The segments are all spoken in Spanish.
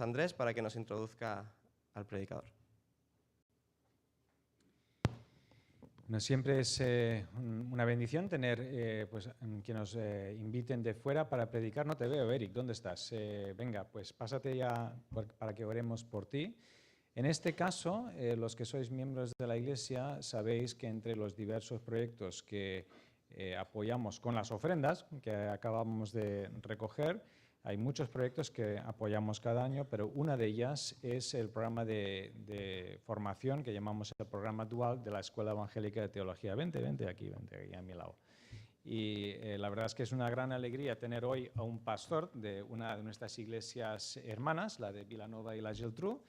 a Andrés para que nos introduzca al predicador. Bueno, siempre es una bendición tener pues, que nos inviten de fuera para predicar. No te veo, Eric, ¿dónde estás? Venga, pues pásate ya para que oremos por ti. En este caso, los que sois miembros de la Iglesia sabéis que entre los diversos proyectos que apoyamos con las ofrendas que acabamos de recoger, hay muchos proyectos que apoyamos cada año, pero una de ellas es el programa de formación que llamamos el programa dual de la Escuela Evangélica de Teología. Vente aquí a mi lado. Y la verdad es que es una gran alegría tener hoy a un pastor de una de nuestras iglesias hermanas, la de Vilanova y la Geltrú,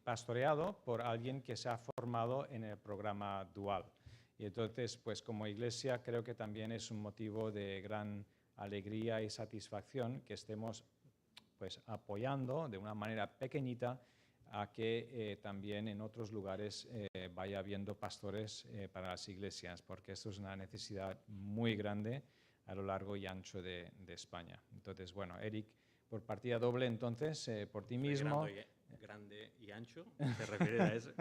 pastoreado por alguien que se ha formado en el programa dual. Y entonces, pues como iglesia, creo que también es un motivo de gran alegría y satisfacción que estemos pues apoyando de una manera pequeñita a que también en otros lugares vaya habiendo pastores para las iglesias, porque esto es una necesidad muy grande a lo largo y ancho de España. Entonces, bueno, Eric, por partida doble, entonces, por ti mismo. Grande y ancho, ¿te refieres a eso?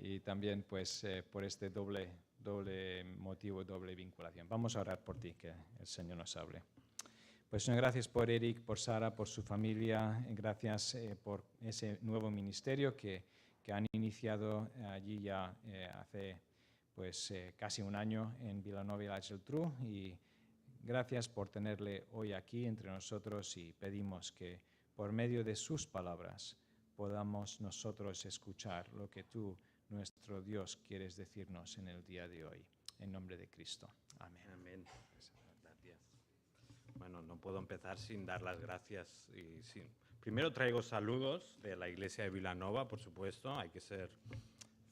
Y también, pues, por este doble motivo, doble vinculación. Vamos a orar por ti, que el Señor nos hable. Pues, Señor, gracias por Eric, por Sara, por su familia. Gracias por ese nuevo ministerio que han iniciado allí ya hace pues, casi un año en Vilanova y la Geltrú. Y gracias por tenerle hoy aquí entre nosotros y pedimos que por medio de sus palabras podamos nosotros escuchar lo que tú, nuestro Dios, quieres decirnos en el día de hoy. En nombre de Cristo. Amén. Amén. Gracias. Bueno, no puedo empezar sin dar las gracias. Primero traigo saludos de la iglesia de Vilanova, por supuesto. Hay que ser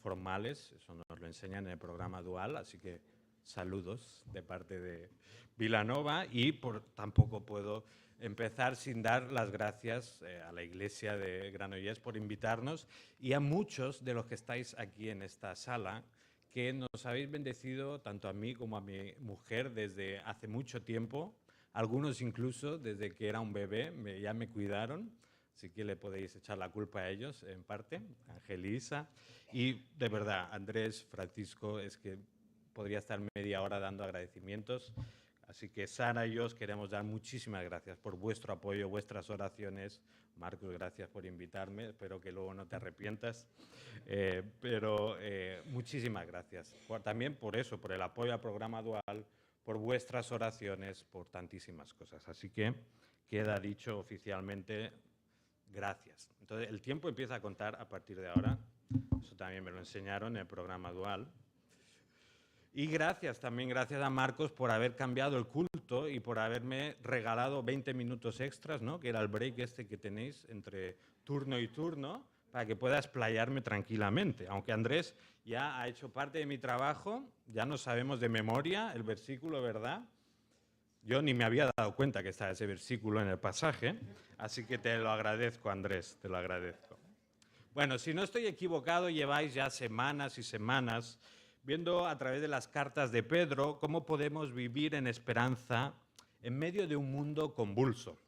formales, eso nos lo enseñan en el programa dual, así que saludos de parte de Vilanova. Y tampoco puedo empezar sin dar las gracias a la iglesia de Granollers por invitarnos y a muchos de los que estáis aquí en esta sala que nos habéis bendecido tanto a mí como a mi mujer desde hace mucho tiempo, algunos incluso desde que era un bebé ya me cuidaron, así que le podéis echar la culpa a ellos en parte, Ángel y Isa. Y de verdad, Andrés, Francisco, es que podría estar media hora dando agradecimientos. Así que Sara y yo os queremos dar muchísimas gracias por vuestro apoyo, vuestras oraciones. Marcos, gracias por invitarme. Espero que luego no te arrepientas. Pero muchísimas gracias. También por eso, por el apoyo al programa dual, por vuestras oraciones, por tantísimas cosas. Así que queda dicho oficialmente, gracias. Entonces, el tiempo empieza a contar a partir de ahora. Eso también me lo enseñaron en el programa dual. Y gracias a Marcos por haber cambiado el culto y por haberme regalado 20 minutos extras, ¿no? Que era el break este que tenéis entre turno y turno, para que pueda explayarme tranquilamente. Aunque Andrés ya ha hecho parte de mi trabajo, ya no sabemos de memoria el versículo, ¿verdad? Yo ni me había dado cuenta que estaba ese versículo en el pasaje, así que te lo agradezco, Andrés, te lo agradezco. Bueno, si no estoy equivocado, lleváis ya semanas y semanas viendo a través de las cartas de Pedro cómo podemos vivir en esperanza en medio de un mundo convulso.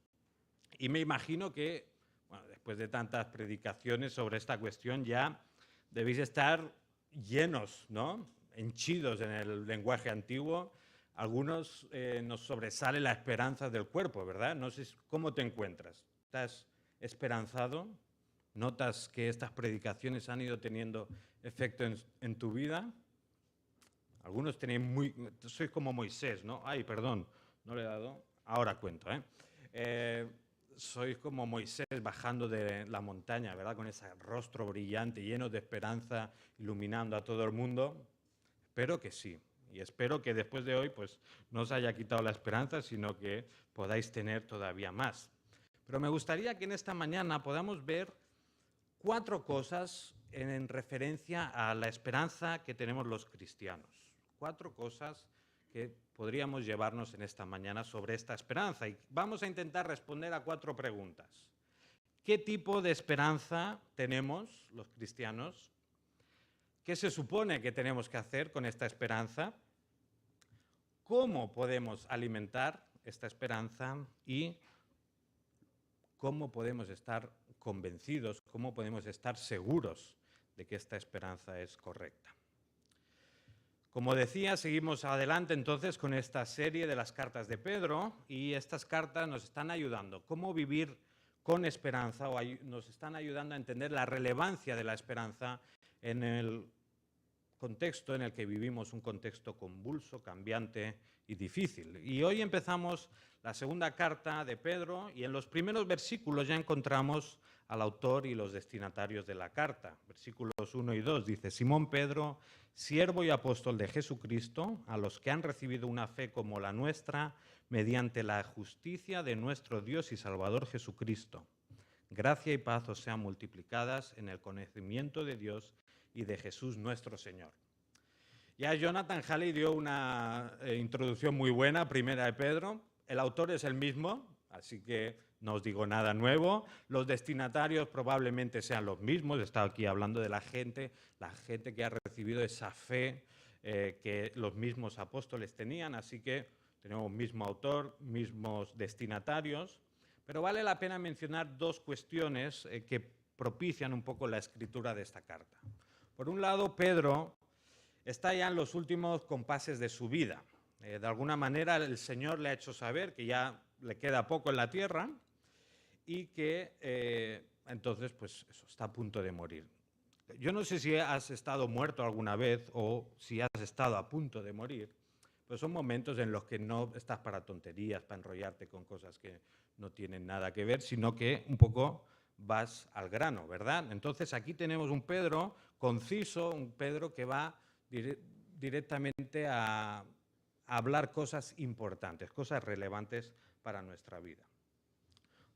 Y me imagino que, bueno, después de tantas predicaciones sobre esta cuestión, ya debéis estar llenos, ¿no? Henchidos en el lenguaje antiguo. Algunos nos sobresale la esperanza del cuerpo, ¿verdad? No sé cómo te encuentras. ¿Estás esperanzado? ¿Notas que estas predicaciones han ido teniendo efecto en tu vida? Algunos tenéis sois como Moisés, ¿no? Ay, perdón, no le he dado. Ahora cuento, sois como Moisés bajando de la montaña, ¿verdad? Con ese rostro brillante, lleno de esperanza, iluminando a todo el mundo. Espero que sí. Y espero que después de hoy pues, no os haya quitado la esperanza, sino que podáis tener todavía más. Pero me gustaría que en esta mañana podamos ver 4 cosas en referencia a la esperanza que tenemos los cristianos. 4 cosas que podríamos llevarnos en esta mañana sobre esta esperanza. Y vamos a intentar responder a 4 preguntas. ¿Qué tipo de esperanza tenemos los cristianos? ¿Qué se supone que tenemos que hacer con esta esperanza? ¿Cómo podemos alimentar esta esperanza y cómo podemos estar convencidos, cómo podemos estar seguros de que esta esperanza es correcta. Como decía, seguimos adelante entonces con esta serie de las cartas de Pedro y estas cartas nos están ayudando cómo vivir con esperanza o nos están ayudando a entender la relevancia de la esperanza en el contexto en el que vivimos, un contexto convulso, cambiante y difícil. Y hoy empezamos la segunda carta de Pedro y en los primeros versículos ya encontramos al autor y los destinatarios de la carta. Versículos 1 y 2 dice: Simón Pedro, siervo y apóstol de Jesucristo, a los que han recibido una fe como la nuestra, mediante la justicia de nuestro Dios y Salvador Jesucristo. Gracia y paz os sean multiplicadas en el conocimiento de Dios y de Jesús nuestro Señor. Ya Jonathan Halley dio una introducción muy buena, primera de Pedro. El autor es el mismo, así que no os digo nada nuevo. Los destinatarios probablemente sean los mismos. He estado aquí hablando de la gente que ha recibido esa fe que los mismos apóstoles tenían, así que tenemos mismo autor, mismos destinatarios. Pero vale la pena mencionar dos cuestiones que propician un poco la escritura de esta carta. Por un lado, Pedro está ya en los últimos compases de su vida. De alguna manera el Señor le ha hecho saber que ya le queda poco en la tierra y que entonces pues eso, está a punto de morir. Yo no sé si has estado muerto alguna vez o si has estado a punto de morir, pero son momentos en los que no estás para tonterías, para enrollarte con cosas que no tienen nada que ver, sino que un poco vas al grano, ¿verdad? Entonces aquí tenemos un Pedro conciso, un Pedro que va directamente a hablar cosas importantes, cosas relevantes para nuestra vida.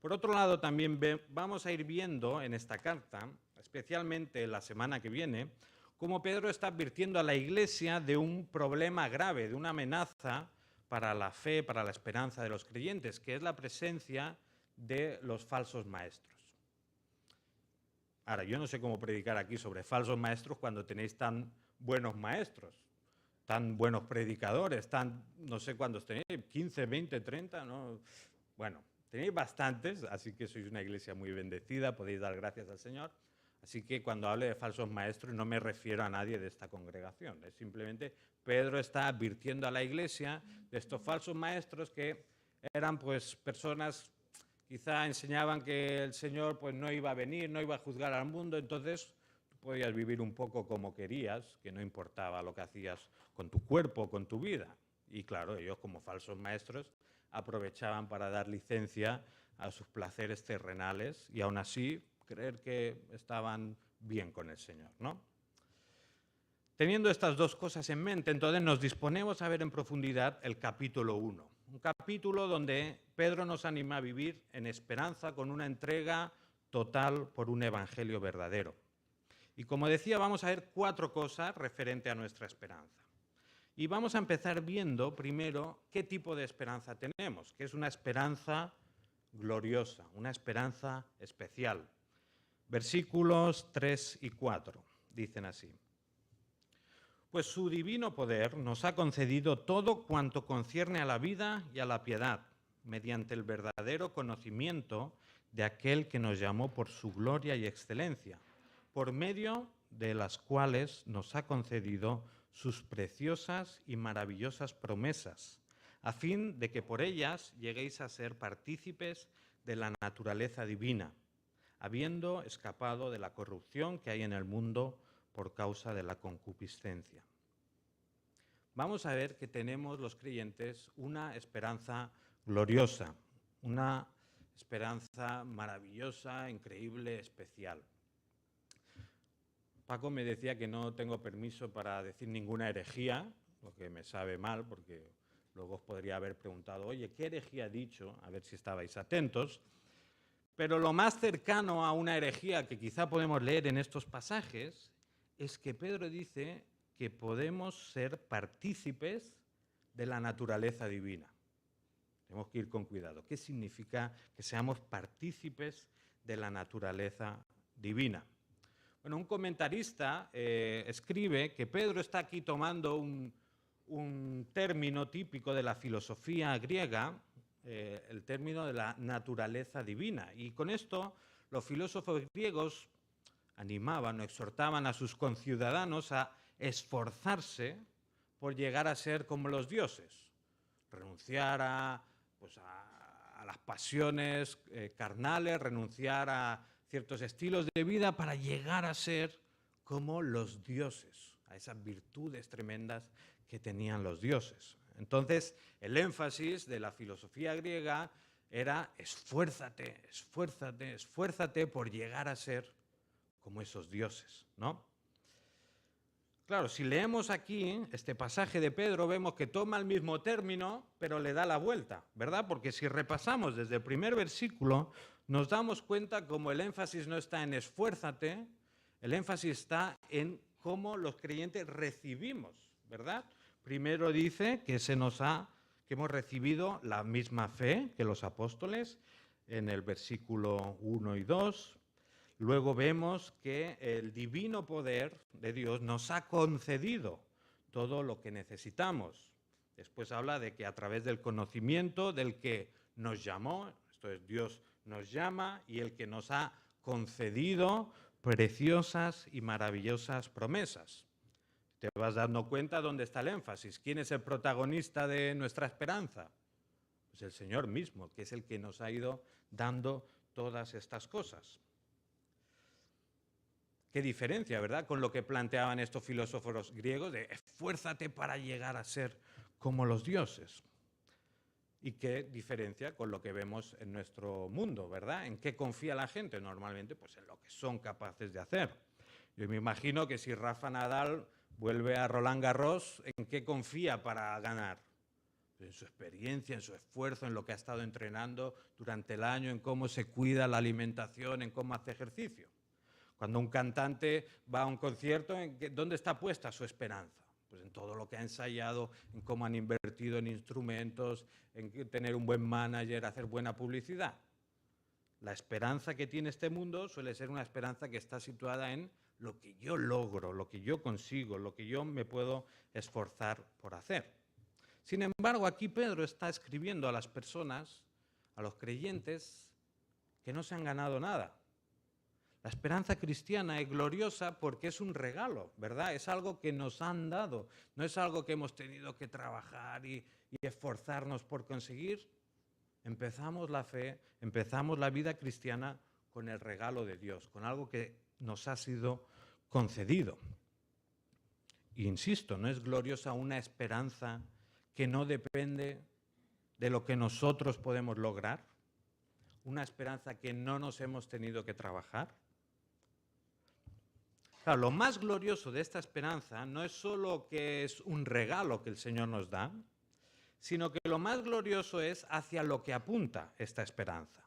Por otro lado, también vamos a ir viendo en esta carta, especialmente la semana que viene, cómo Pedro está advirtiendo a la Iglesia de un problema grave, de una amenaza para la fe, para la esperanza de los creyentes, que es la presencia de los falsos maestros. Ahora, yo no sé cómo predicar aquí sobre falsos maestros cuando tenéis tan buenos maestros, tan buenos predicadores, no sé cuántos tenéis, 15, 20, 30, ¿no? Bueno, tenéis bastantes, así que sois una iglesia muy bendecida, podéis dar gracias al Señor. Así que cuando hable de falsos maestros no me refiero a nadie de esta congregación, es simplemente Pedro está advirtiendo a la iglesia de estos falsos maestros que eran pues personas, quizá enseñaban que el Señor pues no iba a venir, no iba a juzgar al mundo, entonces tú podías vivir un poco como querías, que no importaba lo que hacías con tu cuerpo, con tu vida. Y claro, ellos como falsos maestros aprovechaban para dar licencia a sus placeres terrenales y aún así creer que estaban bien con el Señor, ¿no? Teniendo estas dos cosas en mente, entonces nos disponemos a ver en profundidad el capítulo 1. Un capítulo donde Pedro nos anima a vivir en esperanza con una entrega total por un evangelio verdadero. Y como decía, vamos a ver 4 cosas referente a nuestra esperanza. Y vamos a empezar viendo primero qué tipo de esperanza tenemos, que es una esperanza gloriosa, una esperanza especial. Versículos 3 y 4 dicen así: Pues su divino poder nos ha concedido todo cuanto concierne a la vida y a la piedad, mediante el verdadero conocimiento de aquel que nos llamó por su gloria y excelencia, por medio de las cuales nos ha concedido sus preciosas y maravillosas promesas, a fin de que por ellas lleguéis a ser partícipes de la naturaleza divina, habiendo escapado de la corrupción que hay en el mundo por causa de la concupiscencia. Vamos a ver que tenemos los creyentes una esperanza gloriosa, una esperanza maravillosa, increíble, especial. Paco me decía que no tengo permiso para decir ninguna herejía, lo que me sabe mal, porque luego os podría haber preguntado, oye, ¿qué herejía ha dicho? A ver si estabais atentos. Pero lo más cercano a una herejía que quizá podemos leer en estos pasajes es que Pedro dice que podemos ser partícipes de la naturaleza divina. Tenemos que ir con cuidado. ¿Qué significa que seamos partícipes de la naturaleza divina? Bueno, un comentarista escribe que Pedro está aquí tomando un término típico de la filosofía griega el término de la naturaleza divina. Y con esto los filósofos griegos animaban o exhortaban a sus conciudadanos a esforzarse por llegar a ser como los dioses, renunciar a las pasiones carnales, renunciar a ciertos estilos de vida para llegar a ser como los dioses, a esas virtudes tremendas que tenían los dioses. Entonces, el énfasis de la filosofía griega era esfuérzate, esfuérzate, esfuérzate por llegar a ser como esos dioses, ¿no? Claro, si leemos aquí este pasaje de Pedro, vemos que toma el mismo término, pero le da la vuelta, ¿verdad? Porque si repasamos desde el primer versículo, nos damos cuenta como el énfasis no está en esfuérzate, el énfasis está en cómo los creyentes recibimos, ¿verdad? Primero dice que que hemos recibido la misma fe que los apóstoles en el versículo 1 y 2. Luego vemos que el divino poder de Dios nos ha concedido todo lo que necesitamos. Después habla de que a través del conocimiento del que nos llamó, esto es, Dios nos llama, y el que nos ha concedido preciosas y maravillosas promesas. Te vas dando cuenta dónde está el énfasis. ¿Quién es el protagonista de nuestra esperanza? Pues el Señor mismo, que es el que nos ha ido dando todas estas cosas. Qué diferencia, ¿verdad?, con lo que planteaban estos filósofos griegos de esfuérzate para llegar a ser como los dioses. Y qué diferencia con lo que vemos en nuestro mundo, ¿verdad? ¿En qué confía la gente normalmente? Pues en lo que son capaces de hacer. Yo me imagino que si Rafa Nadal vuelve a Roland Garros, ¿en qué confía para ganar? En su experiencia, en su esfuerzo, en lo que ha estado entrenando durante el año, en cómo se cuida la alimentación, en cómo hace ejercicio. Cuando un cantante va a un concierto, ¿dónde está puesta su esperanza? Pues en todo lo que ha ensayado, en cómo han invertido en instrumentos, en tener un buen manager, hacer buena publicidad. La esperanza que tiene este mundo suele ser una esperanza que está situada en lo que yo logro, lo que yo consigo, lo que yo me puedo esforzar por hacer. Sin embargo, aquí Pedro está escribiendo a las personas, a los creyentes, que no se han ganado nada. La esperanza cristiana es gloriosa porque es un regalo, ¿verdad? Es algo que nos han dado, no es algo que hemos tenido que trabajar y esforzarnos por conseguir. Empezamos la fe, empezamos la vida cristiana con el regalo de Dios, con algo que nos ha sido concedido. E insisto, no es gloriosa una esperanza que no depende de lo que nosotros podemos lograr, una esperanza que no nos hemos tenido que trabajar. Claro, lo más glorioso de esta esperanza no es solo que es un regalo que el Señor nos da, sino que lo más glorioso es hacia lo que apunta esta esperanza.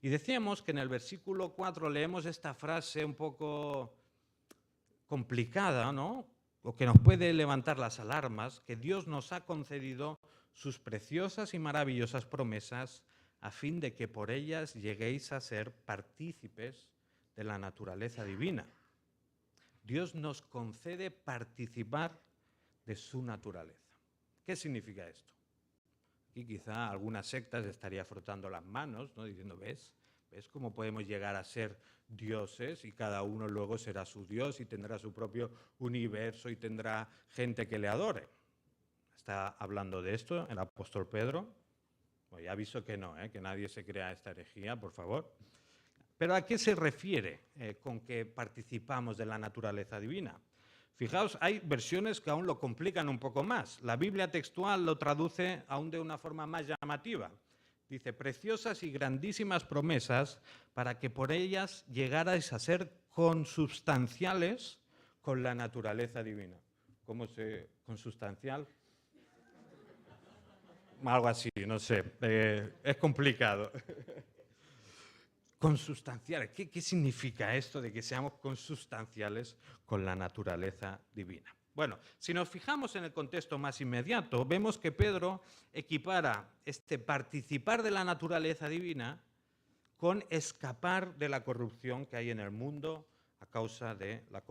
Y decíamos que en el versículo 4 leemos esta frase un poco complicada, ¿no?, o que nos puede levantar las alarmas, que Dios nos ha concedido sus preciosas y maravillosas promesas a fin de que por ellas lleguéis a ser partícipes de la naturaleza divina. Dios nos concede participar de su naturaleza. ¿Qué significa esto? Aquí quizá algunas sectas estaría frotando las manos, ¿no?, diciendo, ¿ves cómo podemos llegar a ser dioses y cada uno luego será su Dios y tendrá su propio universo y tendrá gente que le adore? ¿Está hablando de esto el apóstol Pedro? Pues ya aviso que no, que nadie se crea esta herejía, por favor. ¿Pero a qué se refiere con que participamos de la naturaleza divina? Fijaos, hay versiones que aún lo complican un poco más. La Biblia textual lo traduce aún de una forma más llamativa. Dice, preciosas y grandísimas promesas para que por ellas llegarais a ser consubstanciales con la naturaleza divina. ¿Cómo se consubstancial? Algo así, no sé, es complicado. Consubstanciales, ¿qué significa esto de que seamos consubstanciales con la naturaleza divina? Bueno, si nos fijamos en el contexto más inmediato, vemos que Pedro equipara este participar de la naturaleza divina con escapar de la corrupción que hay en el mundo a causa de la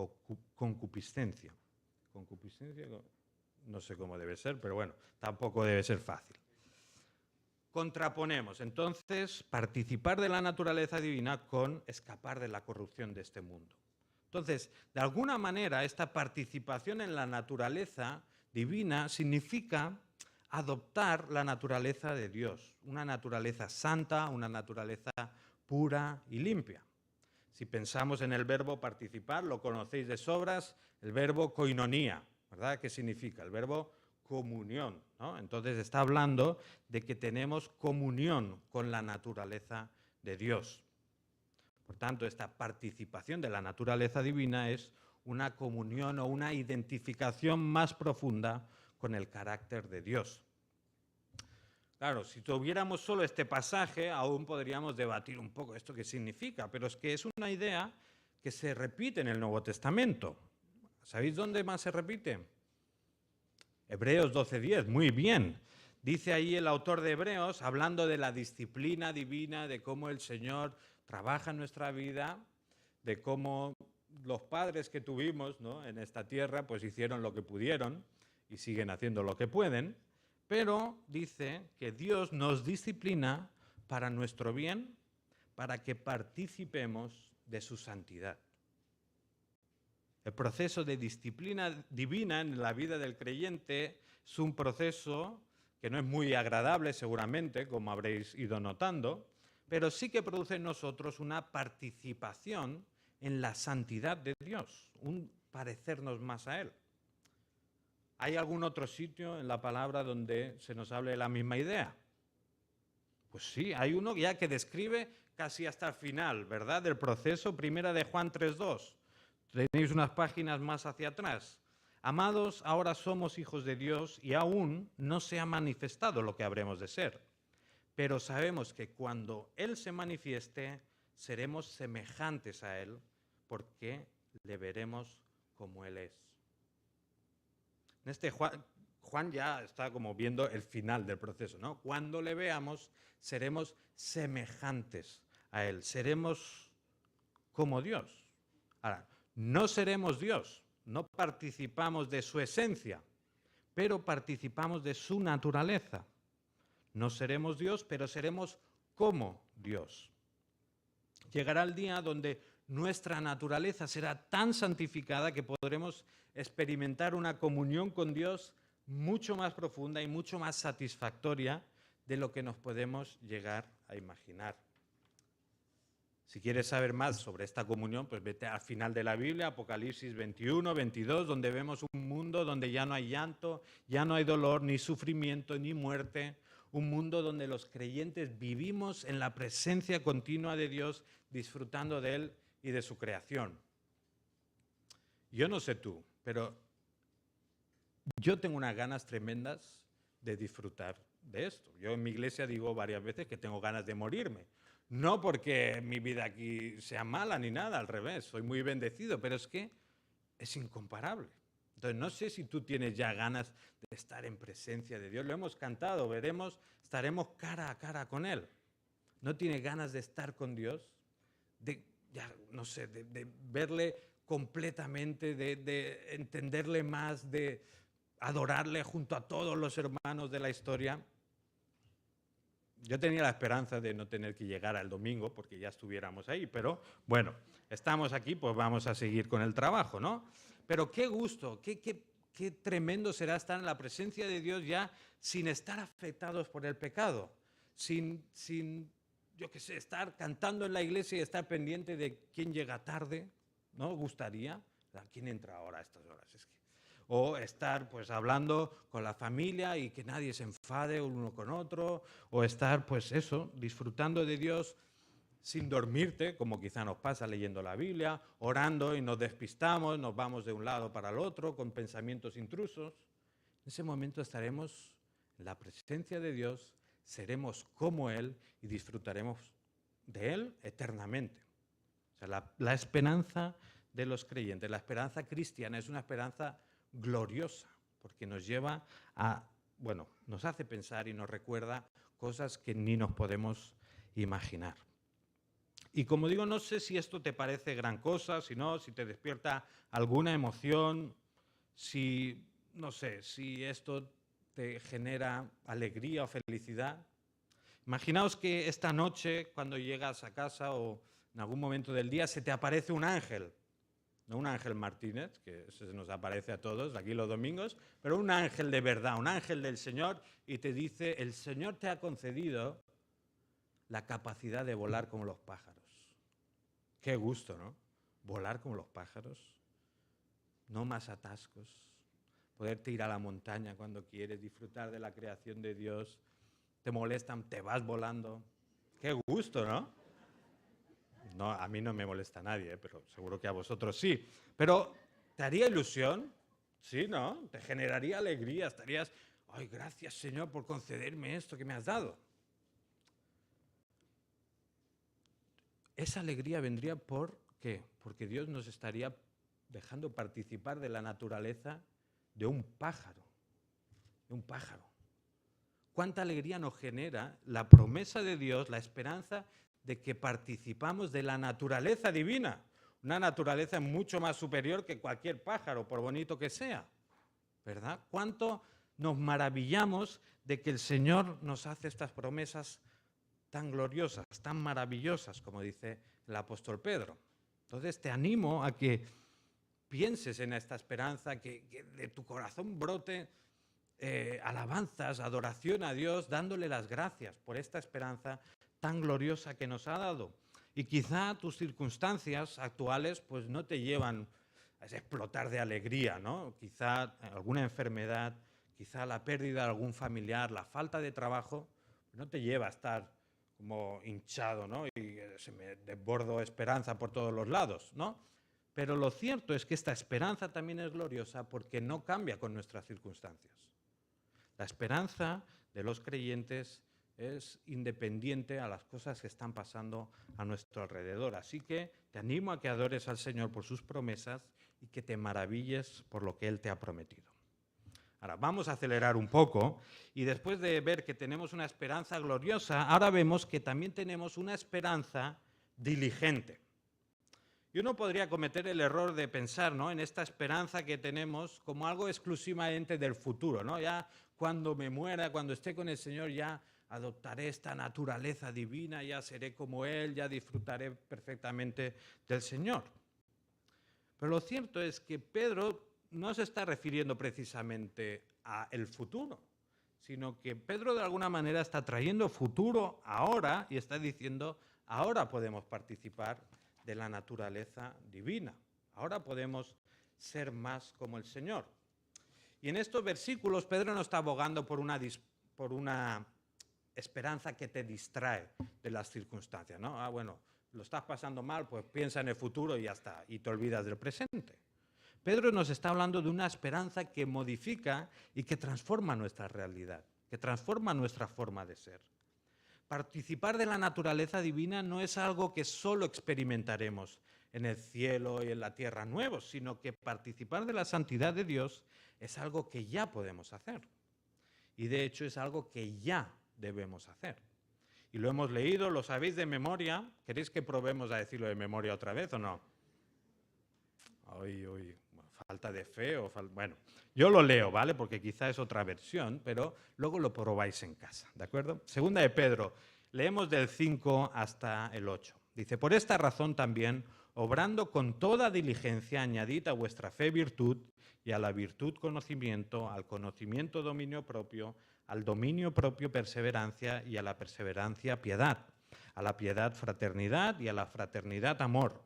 concupiscencia. Concupiscencia, no sé cómo debe ser, pero bueno, tampoco debe ser fácil. contraponemos entonces participar de la naturaleza divina con escapar de la corrupción de este mundo. Entonces, de alguna manera, esta participación en la naturaleza divina significa adoptar la naturaleza de Dios, una naturaleza santa, una naturaleza pura y limpia. Si pensamos en el verbo participar, lo conocéis de sobras, el verbo koinonía, ¿verdad? ¿Qué significa? El verbo comunión, ¿no? Entonces está hablando de que tenemos comunión con la naturaleza de Dios. Por tanto, esta participación de la naturaleza divina es una comunión o una identificación más profunda con el carácter de Dios. Claro, si tuviéramos solo este pasaje, aún podríamos debatir un poco esto qué significa, pero es que es una idea que se repite en el Nuevo Testamento. ¿Sabéis dónde más se repite? Hebreos 12:10, muy bien. Dice ahí el autor de Hebreos, hablando de la disciplina divina, de cómo el Señor trabaja en nuestra vida, de cómo los padres que tuvimos, ¿no?, en esta tierra pues hicieron lo que pudieron y siguen haciendo lo que pueden, pero dice que Dios nos disciplina para nuestro bien, para que participemos de su santidad. El proceso de disciplina divina en la vida del creyente es un proceso que no es muy agradable seguramente, como habréis ido notando, pero sí que produce en nosotros una participación en la santidad de Dios, un parecernos más a Él. ¿Hay algún otro sitio en la palabra donde se nos hable de la misma idea? Pues sí, hay uno ya que describe casi hasta el final, ¿verdad?, del proceso, primera de Juan 3:2. Tenéis unas páginas más hacia atrás. Amados, ahora somos hijos de Dios y aún no se ha manifestado lo que habremos de ser. Pero sabemos que cuando Él se manifieste, seremos semejantes a Él, porque le veremos como Él es. En este Juan ya está como viendo el final del proceso, ¿no? Cuando le veamos, seremos semejantes a Él, seremos como Dios. Ahora, no seremos Dios, no participamos de su esencia, pero participamos de su naturaleza. No seremos Dios, pero seremos como Dios. Llegará el día donde nuestra naturaleza será tan santificada que podremos experimentar una comunión con Dios mucho más profunda y mucho más satisfactoria de lo que nos podemos llegar a imaginar. Si quieres saber más sobre esta comunión, pues vete al final de la Biblia, Apocalipsis 21, 22, donde vemos un mundo donde ya no hay llanto, ya no hay dolor, ni sufrimiento, ni muerte. Un mundo donde los creyentes vivimos en la presencia continua de Dios, disfrutando de Él y de su creación. Yo no sé tú, pero yo tengo unas ganas tremendas de disfrutar de esto. Yo en mi iglesia digo varias veces que tengo ganas de morirme. No porque mi vida aquí sea mala ni nada, al revés, soy muy bendecido, pero es que es incomparable. Entonces, no sé si tú tienes ya ganas de estar en presencia de Dios. Lo hemos cantado, veremos, estaremos cara a cara con Él. ¿No tienes ganas de estar con Dios? De verle completamente, de entenderle más, de adorarle junto a todos los hermanos de la historia. Yo tenía la esperanza de no tener que llegar al domingo porque ya estuviéramos ahí, pero bueno, estamos aquí, pues vamos a seguir con el trabajo, ¿no? Pero qué gusto, qué tremendo será estar en la presencia de Dios ya sin estar afectados por el pecado, sin estar cantando en la iglesia y estar pendiente de quién llega tarde, ¿no? ¿Gustaría? ¿Quién entra ahora a estas horas? O estar pues hablando con la familia y que nadie se enfade uno con otro, o estar pues eso, disfrutando de Dios sin dormirte, como quizá nos pasa leyendo la Biblia, orando y nos despistamos, nos vamos de un lado para el otro con pensamientos intrusos. En ese momento estaremos en la presencia de Dios, seremos como Él y disfrutaremos de Él eternamente. O sea, la esperanza de los creyentes, la esperanza cristiana es una esperanza gloriosa, porque nos lleva nos hace pensar y nos recuerda cosas que ni nos podemos imaginar. Y como digo, no sé si esto te parece gran cosa, si no, si te despierta alguna emoción, si esto te genera alegría o felicidad. Imaginaos que esta noche, cuando llegas a casa o en algún momento del día, se te aparece un ángel. No un ángel Martínez, que se nos aparece a todos aquí los domingos, pero un ángel de verdad, un ángel del Señor, y te dice, el Señor te ha concedido la capacidad de volar como los pájaros. Qué gusto, ¿no? Volar como los pájaros, no más atascos, poderte ir a la montaña cuando quieres, disfrutar de la creación de Dios, te molestan, te vas volando. Qué gusto, ¿no? No, a mí no me molesta nadie, pero seguro que a vosotros sí. Pero, ¿te haría ilusión? Sí, ¿no? Te generaría alegría, estarías, ay, gracias Señor por concederme esto que me has dado. Esa alegría vendría ¿por qué? Porque Dios nos estaría dejando participar de la naturaleza de un pájaro. De un pájaro. ¿Cuánta alegría nos genera la promesa de Dios, la esperanza de que participamos de la naturaleza divina? Una naturaleza mucho más superior que cualquier pájaro, por bonito que sea. ¿Verdad? ¿Cuánto nos maravillamos de que el Señor nos hace estas promesas tan gloriosas, tan maravillosas, como dice el apóstol Pedro? Entonces te animo a que pienses en esta esperanza, que de tu corazón brote alabanzas, adoración a Dios, dándole las gracias por esta esperanza tan gloriosa que nos ha dado. Y quizá tus circunstancias actuales pues no te llevan a explotar de alegría, ¿no? Quizá alguna enfermedad, quizá la pérdida de algún familiar, la falta de trabajo, no te lleva a estar como hinchado, ¿no? Y se me desbordo esperanza por todos los lados, ¿no? Pero lo cierto es que esta esperanza también es gloriosa porque no cambia con nuestras circunstancias. La esperanza de los creyentes es independiente a las cosas que están pasando a nuestro alrededor. Así que te animo a que adores al Señor por sus promesas y que te maravilles por lo que Él te ha prometido. Ahora, vamos a acelerar un poco y después de ver que tenemos una esperanza gloriosa, ahora vemos que también tenemos una esperanza diligente. Y uno podría cometer el error de pensar, ¿no?, en esta esperanza que tenemos como algo exclusivamente del futuro, ¿no? Ya cuando me muera, cuando esté con el Señor, ya adoptaré esta naturaleza divina, ya seré como Él, ya disfrutaré perfectamente del Señor. Pero lo cierto es que Pedro no se está refiriendo precisamente al futuro, sino que Pedro de alguna manera está trayendo futuro ahora y está diciendo, ahora podemos participar de la naturaleza divina. Ahora podemos ser más como el Señor. Y en estos versículos Pedro no está abogando por una esperanza que te distrae de las circunstancias, ¿no? Bueno, lo estás pasando mal, pues piensa en el futuro y ya está, y te olvidas del presente. Pedro nos está hablando de una esperanza que modifica y que transforma nuestra realidad, que transforma nuestra forma de ser. Participar de la naturaleza divina no es algo que solo experimentaremos en el cielo y en la tierra nuevos, sino que participar de la santidad de Dios es algo que ya podemos hacer. Y de hecho es algo que ya debemos hacer. Y lo hemos leído, lo sabéis de memoria. ¿Queréis que probemos a decirlo de memoria otra vez o no? Falta de fe o bueno, yo lo leo, ¿vale? Porque quizá es otra versión, pero luego lo probáis en casa, ¿de acuerdo? Segunda de Pedro, leemos del 5 hasta el 8. Dice, por esta razón también, obrando con toda diligencia, añadid a vuestra fe virtud, y a la virtud conocimiento, al conocimiento dominio propio, al dominio propio perseverancia, y a la perseverancia piedad, a la piedad fraternidad, y a la fraternidad amor.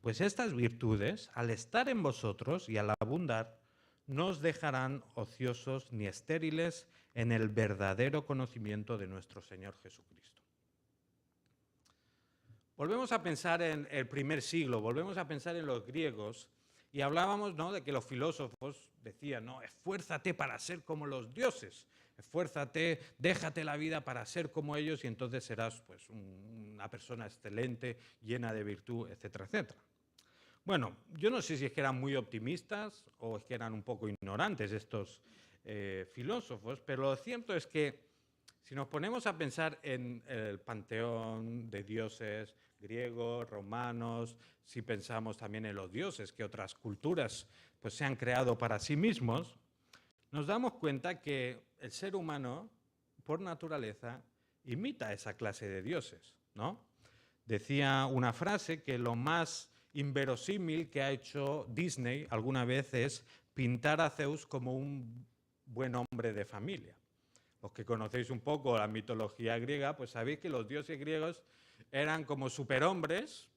Pues estas virtudes, al estar en vosotros y al abundar, no os dejarán ociosos ni estériles en el verdadero conocimiento de nuestro Señor Jesucristo. Volvemos a pensar en el primer siglo, volvemos a pensar en los griegos y hablábamos, ¿no?, de que los filósofos decían, no, esfuérzate para ser como los dioses, esfuérzate, déjate la vida para ser como ellos y entonces serás pues, una persona excelente, llena de virtud, etcétera, etcétera. Bueno, yo no sé si es que eran muy optimistas o es que eran un poco ignorantes estos filósofos, pero lo cierto es que si nos ponemos a pensar en el panteón de dioses griegos, romanos, si pensamos también en los dioses que otras culturas pues, se han creado para sí mismos, nos damos cuenta que el ser humano, por naturaleza, imita esa clase de dioses, ¿no? Decía una frase que lo más inverosímil que ha hecho Disney alguna vez es pintar a Zeus como un buen hombre de familia. Los que conocéis un poco la mitología griega, pues sabéis que los dioses griegos eran como superhombres,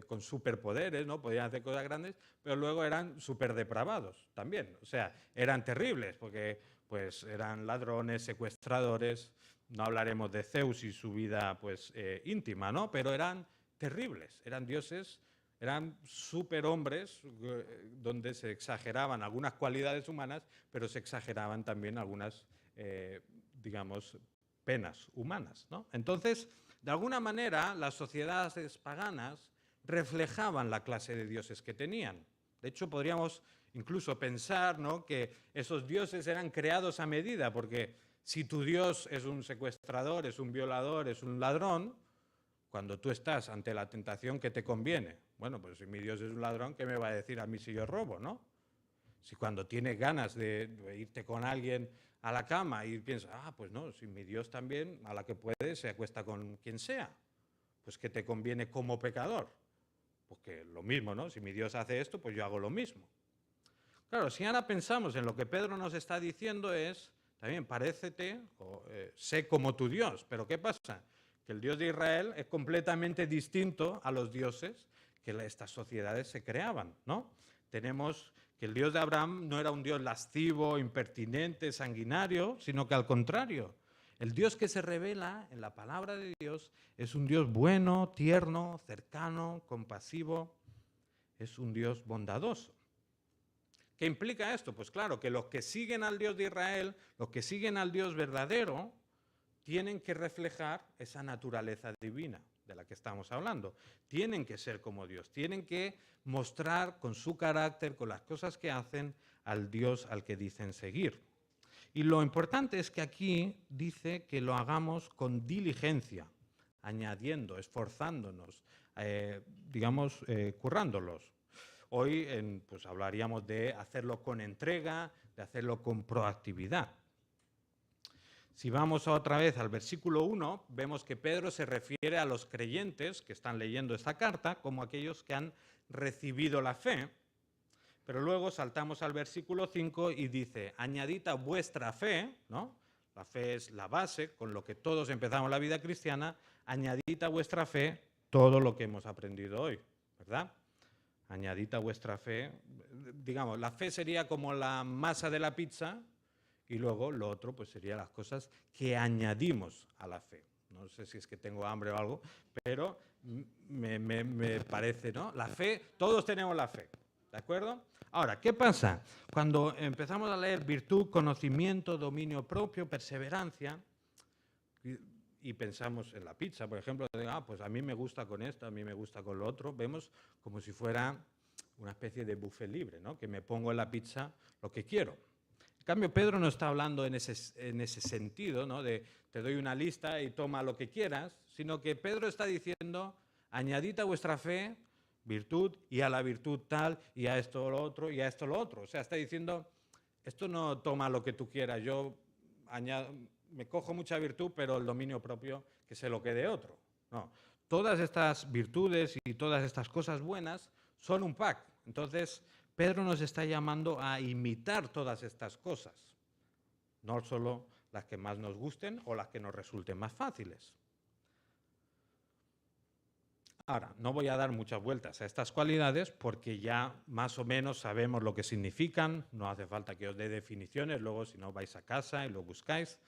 con superpoderes, ¿no? Podían hacer cosas grandes, pero luego eran superdepravados también. O sea, eran terribles, porque pues, eran ladrones, secuestradores. No hablaremos de Zeus y su vida pues, íntima, ¿no? Pero eran terribles, eran dioses, eran superhombres, donde se exageraban algunas cualidades humanas, pero se exageraban también algunas, digamos, penas humanas, ¿no? Entonces, de alguna manera, las sociedades paganas reflejaban la clase de dioses que tenían. De hecho, podríamos incluso pensar, ¿no?, que esos dioses eran creados a medida, porque si tu dios es un secuestrador, es un violador, es un ladrón, cuando tú estás ante la tentación que te conviene, bueno, pues si mi dios es un ladrón, ¿qué me va a decir a mí si yo robo, no? Si cuando tienes ganas de irte con alguien a la cama y piensas, pues no, si mi dios también, a la que puede, se acuesta con quien sea, pues que te conviene como pecador. Porque lo mismo, ¿no? Si mi Dios hace esto, pues yo hago lo mismo. Claro, si ahora pensamos en lo que Pedro nos está diciendo es, también parécete, sé como tu Dios. Pero ¿qué pasa? Que el Dios de Israel es completamente distinto a los dioses que estas sociedades se creaban, ¿no? Tenemos que el Dios de Abraham no era un Dios lascivo, impertinente, sanguinario, sino que al contrario, el Dios que se revela en la palabra de Dios es un Dios bueno, tierno, cercano, compasivo, es un Dios bondadoso. ¿Qué implica esto? Pues claro, que los que siguen al Dios de Israel, los que siguen al Dios verdadero, tienen que reflejar esa naturaleza divina de la que estamos hablando. Tienen que ser como Dios, tienen que mostrar con su carácter, con las cosas que hacen, al Dios al que dicen seguir. Y lo importante es que aquí dice que lo hagamos con diligencia, añadiendo, esforzándonos, digamos, currándolos. Hoy pues hablaríamos de hacerlo con entrega, de hacerlo con proactividad. Si vamos otra vez al versículo 1, vemos que Pedro se refiere a los creyentes que están leyendo esta carta como aquellos que han recibido la fe. Pero luego saltamos al versículo 5 y dice, añadid a vuestra fe, ¿no? La fe es la base, con lo que todos empezamos la vida cristiana, añadid a vuestra fe todo lo que hemos aprendido hoy, ¿verdad? Añadid a vuestra fe, digamos, la fe sería como la masa de la pizza y luego lo otro pues serían las cosas que añadimos a la fe. No sé si es que tengo hambre o algo, pero me parece, ¿no? La fe, todos tenemos la fe. ¿De acuerdo? Ahora, ¿qué pasa? Cuando empezamos a leer virtud, conocimiento, dominio propio, perseverancia, y pensamos en la pizza, por ejemplo, pues a mí me gusta con esto, a mí me gusta con lo otro, vemos como si fuera una especie de buffet libre, ¿no? Que me pongo en la pizza lo que quiero. En cambio, Pedro no está hablando en ese sentido, ¿no? De te doy una lista y toma lo que quieras, sino que Pedro está diciendo, añadid a vuestra fe virtud, y a la virtud tal, y a esto lo otro, y a esto lo otro. O sea, está diciendo, esto no toma lo que tú quieras, yo me cojo mucha virtud, pero el dominio propio que se lo quede otro. No, todas estas virtudes y todas estas cosas buenas son un pack. Entonces, Pedro nos está llamando a imitar todas estas cosas, no solo las que más nos gusten o las que nos resulten más fáciles. Ahora, no voy a dar muchas vueltas a estas cualidades porque ya más o menos sabemos lo que significan, no hace falta que os dé definiciones, luego si no vais a casa y lo buscáis,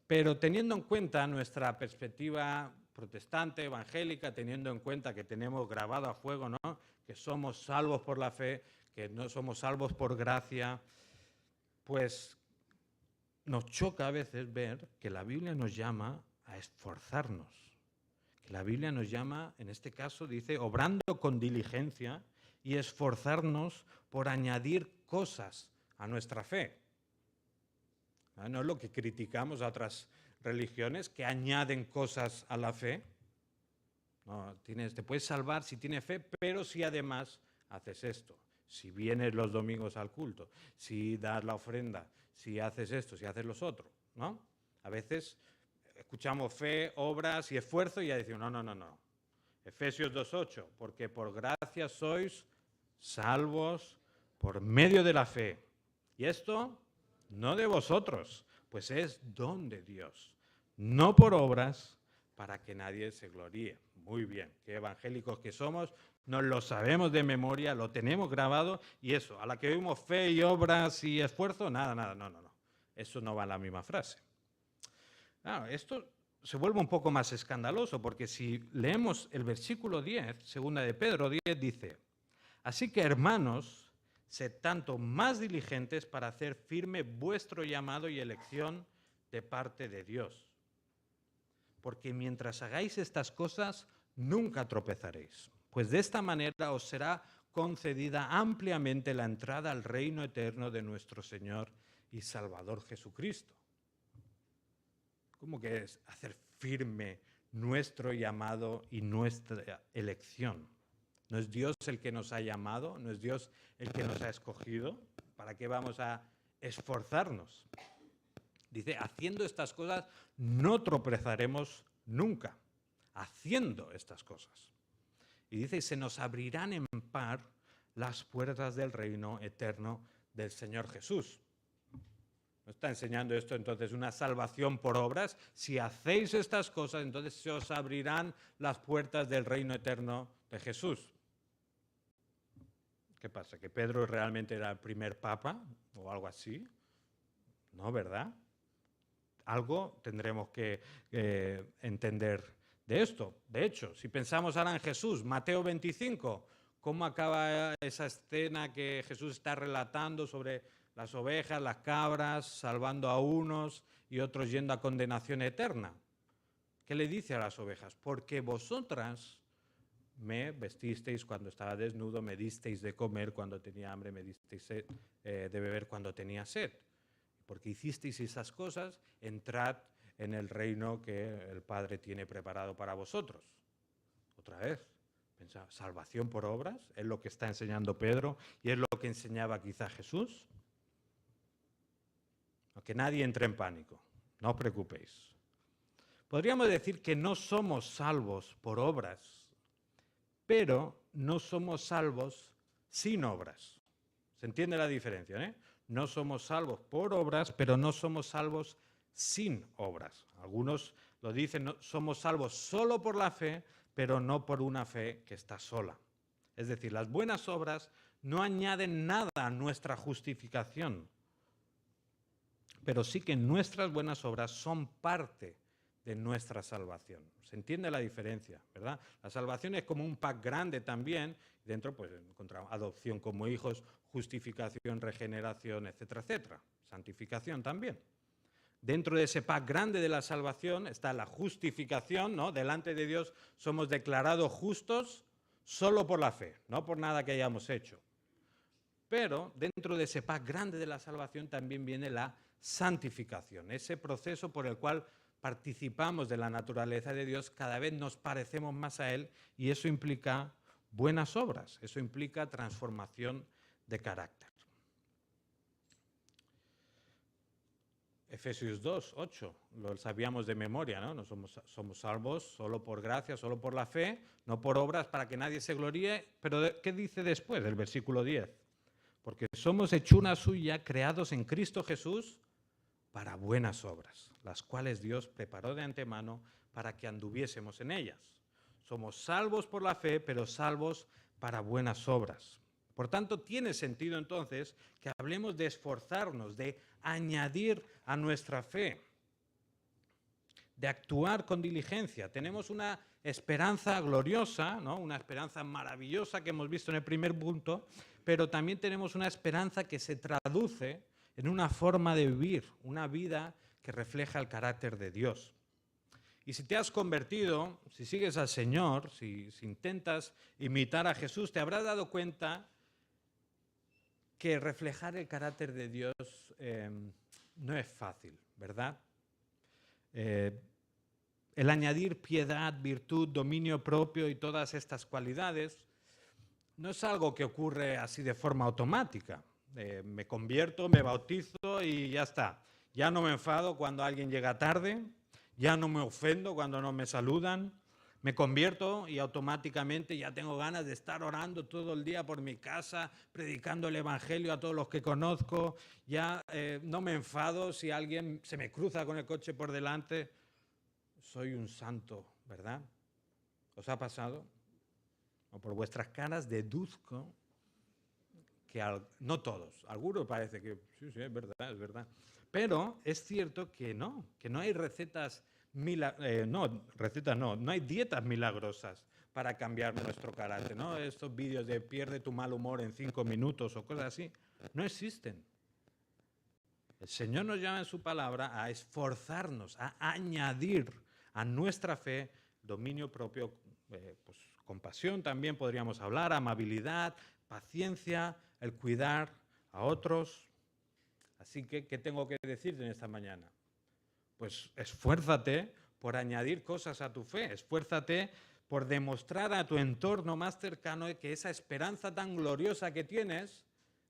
pero teniendo en cuenta nuestra perspectiva protestante, evangélica, teniendo en cuenta que tenemos grabado a fuego, ¿no?, que somos salvos por la fe, que no somos salvos por gracia, pues nos choca a veces ver que la Biblia nos llama a esforzarnos. La Biblia nos llama, en este caso, dice, obrando con diligencia y esforzarnos por añadir cosas a nuestra fe. No es lo que criticamos a otras religiones que añaden cosas a la fe. No, te puedes salvar si tienes fe, pero si además haces esto, si vienes los domingos al culto, si das la ofrenda, si haces esto, si haces los otros, ¿no? A veces escuchamos fe, obras y esfuerzo y ya decimos, no. Efesios 2:8, porque por gracia sois salvos por medio de la fe. Y esto no de vosotros, pues es don de Dios, no por obras para que nadie se gloríe. Muy bien, qué evangélicos que somos, nos lo sabemos de memoria, lo tenemos grabado y eso, a la que vimos fe y obras y esfuerzo, nada, no. Eso no va en la misma frase. Claro, esto se vuelve un poco más escandaloso porque si leemos el versículo 10, segunda de Pedro 10, dice, así que hermanos, sed tanto más diligentes para hacer firme vuestro llamado y elección de parte de Dios. Porque mientras hagáis estas cosas, nunca tropezaréis, pues de esta manera os será concedida ampliamente la entrada al reino eterno de nuestro Señor y Salvador Jesucristo. ¿Cómo que es hacer firme nuestro llamado y nuestra elección? ¿No es Dios el que nos ha llamado? ¿No es Dios el que nos ha escogido? ¿Para qué vamos a esforzarnos? Dice, haciendo estas cosas no tropezaremos nunca. Haciendo estas cosas. Y dice, se nos abrirán en par las puertas del reino eterno del Señor Jesús. ¿No está enseñando esto entonces una salvación por obras? Si hacéis estas cosas, entonces se os abrirán las puertas del reino eterno de Jesús. ¿Qué pasa? ¿Que Pedro realmente era el primer papa o algo así? No, ¿verdad? Algo tendremos que entender de esto. De hecho, si pensamos ahora en Jesús, Mateo 25, ¿cómo acaba esa escena que Jesús está relatando sobre las ovejas, las cabras, salvando a unos y otros yendo a condenación eterna? ¿Qué le dice a las ovejas? Porque vosotras me vestisteis cuando estaba desnudo, me disteis de comer cuando tenía hambre, me disteis de beber cuando tenía sed. Porque hicisteis esas cosas, entrad en el reino que el Padre tiene preparado para vosotros. Otra vez, pensaba, salvación por obras, es lo que está enseñando Pedro y es lo que enseñaba quizá Jesús. Que nadie entre en pánico, no os preocupéis. Podríamos decir que no somos salvos por obras, pero no somos salvos sin obras. ¿Se entiende la diferencia? No somos salvos por obras, pero no somos salvos sin obras. Algunos lo dicen, no, somos salvos solo por la fe, pero no por una fe que está sola. Es decir, las buenas obras no añaden nada a nuestra justificación, pero sí que nuestras buenas obras son parte de nuestra salvación. ¿Se entiende la diferencia, verdad? La salvación es como un pack grande también, dentro pues encontramos adopción como hijos, justificación, regeneración, etcétera, etcétera. Santificación también. Dentro de ese pack grande de la salvación está la justificación, ¿no? Delante de Dios somos declarados justos solo por la fe, no por nada que hayamos hecho. Pero dentro de ese pack grande de la salvación también viene la santificación, ese proceso por el cual participamos de la naturaleza de Dios, cada vez nos parecemos más a Él y eso implica buenas obras, eso implica transformación de carácter. Efesios 2, 8, lo sabíamos de memoria, ¿no? No somos salvos solo por gracia, solo por la fe, no por obras para que nadie se gloríe, pero ¿qué dice después del versículo 10? Porque somos hechura suya, creados en Cristo Jesús, para buenas obras, las cuales Dios preparó de antemano para que anduviésemos en ellas. Somos salvos por la fe, pero salvos para buenas obras. Por tanto, tiene sentido entonces que hablemos de esforzarnos, de añadir a nuestra fe, de actuar con diligencia. Tenemos una esperanza gloriosa, ¿no? Una esperanza maravillosa que hemos visto en el primer punto, pero también tenemos una esperanza que se traduce en una forma de vivir, una vida que refleja el carácter de Dios. Y si te has convertido, si sigues al Señor, si intentas imitar a Jesús, te habrás dado cuenta que reflejar el carácter de Dios no es fácil, ¿verdad? El añadir piedad, virtud, dominio propio y todas estas cualidades no es algo que ocurre así de forma automática. Me convierto, me bautizo y ya está. Ya no me enfado cuando alguien llega tarde, ya no me ofendo cuando no me saludan, me convierto y automáticamente ya tengo ganas de estar orando todo el día por mi casa, predicando el Evangelio a todos los que conozco, ya no me enfado si alguien se me cruza con el coche por delante. Soy un santo, ¿verdad? ¿Os ha pasado? O por vuestras caras deduzco que no todos, algunos parece que sí, es verdad, es verdad. Pero es cierto que no hay recetas, no hay dietas milagrosas para cambiar nuestro carácter, ¿no? Estos vídeos de pierde tu mal humor en 5 minutos o cosas así, no existen. El Señor nos llama en su palabra a esforzarnos, a añadir a nuestra fe dominio propio, pues, compasión también podríamos hablar, amabilidad, paciencia, el cuidar a otros. Así que, ¿qué tengo que decirte en esta mañana? Pues esfuérzate por añadir cosas a tu fe, esfuérzate por demostrar a tu entorno más cercano que esa esperanza tan gloriosa que tienes